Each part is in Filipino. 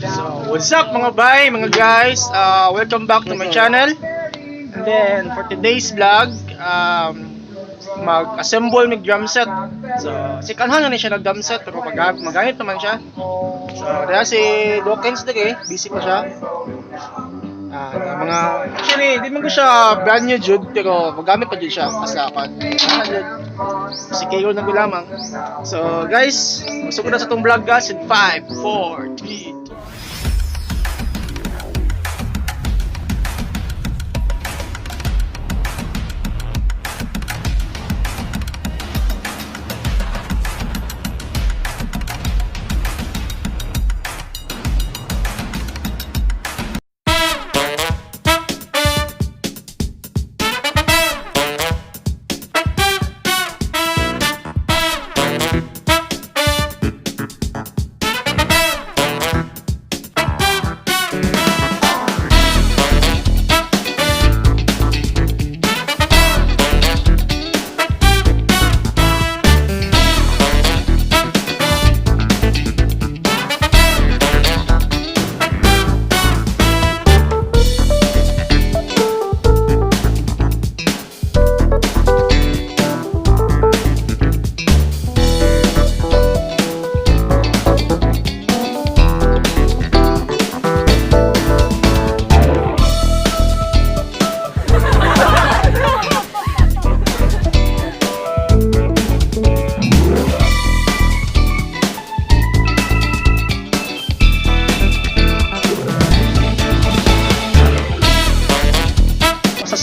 So, what's up mga bay, mga guys? Welcome back to my channel. And then, for today's vlog, mag-assemble ng drum set. So, si Kanhan na siya nag-drum set, pero magamit naman siya. So, kaya si Dokenz busy pa siya. Actually, di man ko siya brand new jud, pero magamit pa din siya. Kasapan. Si Kayo na ko lamang. So, guys, gusto ko na sa itong vlog guys in 5, 4, 3, 2.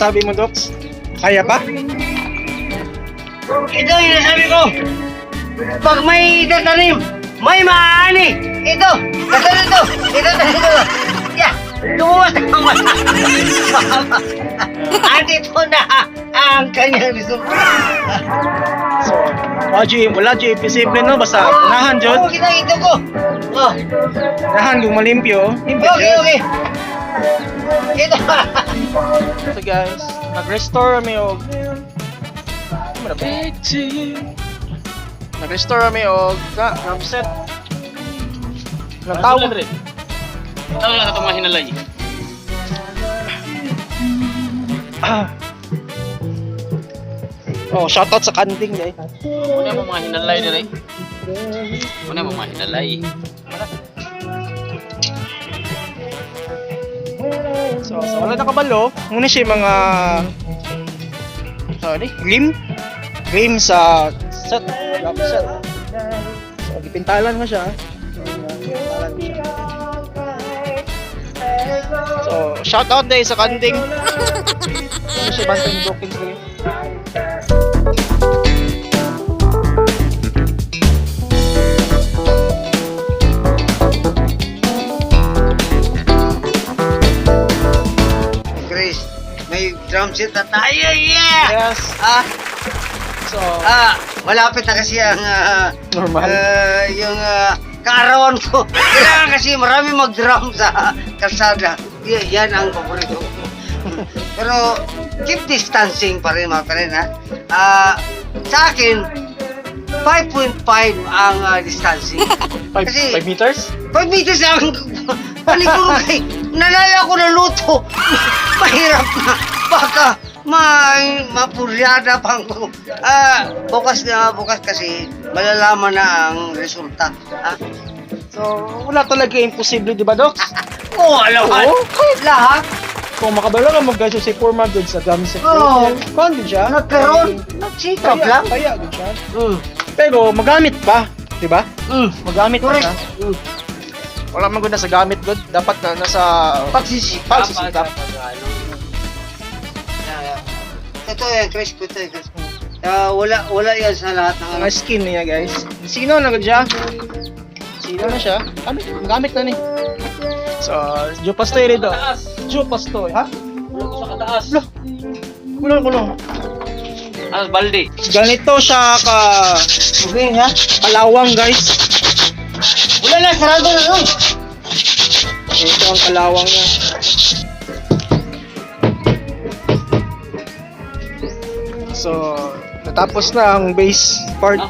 Sabi mo, Docs? Kaya pa? Ito yung nasabi ko. Pag may tatanim, may maani. Ito, tatanim ito. Yeah, lumuwas na ako. At ito na ang kanyang resulta. So, wala dyan imposible no? Basta unahan dyan. Oo, ito ko. Oh. Unahan kung malimpyo. Okay. Ito. So guys, nag-restore kami og drum set. Tawag rin. Tawag lang itong mga hinalay. Oh, shoutout sa Kanding guys. Muna mo mga hinalay din eh. Muna mo mga hinalay. So wala na kabalo. Muna siya mga glim sa set, drum set. So gipintalan mo siya. So shoutout day sa Kanding. Ano siya bantay ng dokenz dito. May drum set na tayo, yeah! Yes. So, malapit na kasi ang normal. yung kaarawan ko. Kailangan kasi marami mag-drum sa kalsada. Yan ang paborito ko. Pero keep distancing pa rin mga paren ha. Sa akin, 5.5 ang distancing. 5 meters? 5 meters ang paliguro kay nalala ko na luto. Mahirap na. Baka mapuryada pang bukas kasi malalaman na ang resulta. So, wala talaga imposible, di ba, Doc? Alam mo. Lahat. Kung makabala ka mag-guys si forma doon sa Drumset Oo. Restoration, kung din siya. Nagkaroon. Nagsikap lang. Kaya din siya. Pero magamit pa, di ba? Magamit pa siya. Wala man gud na sa gamit gud, dapat na nasa Pagsisikap. Ito yan, Chris. Wala yan sa lahat ng mga skin niya, guys. Sino na gud siya? Sino na siya? Gamit na ni. So, Joe Pastoy rin daw. Joe Pastoy, ha? Wala ko sa kataas. Kulong. Balde. Ganito siya okay, ha? kalawang, guys. Wala na, sarado na nun. Ito ang kalawang niya. So, natapos na ang bass part.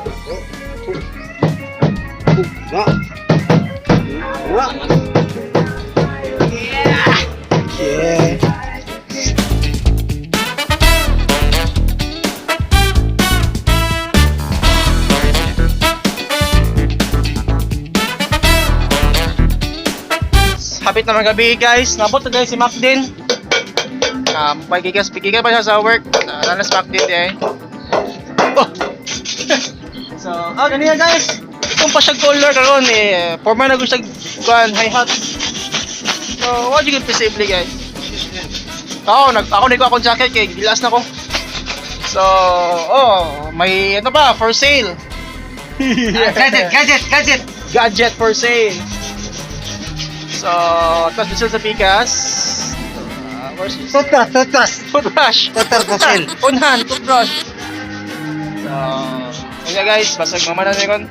Yeah. Hapit na mga gabi guys. Nabot na guys si Mac din. Pagkikas pa siya sa work. Nanas Mac din eh. Oh. So, ganyan guys. Itong pa siya color karon eh. Forma na gusto kuan hi-hat. So, what you can possibly guys. Ako nagko akong jacket kay gilas na ko. So, may ano pa for sale. Gadget. Gadget for sale. So, tapos bisel sa Pikas. Where's this? Toothbrush. Toothbrush. Toothbrush. Unhan, toothbrush. So, yun guys, basag mama na kon.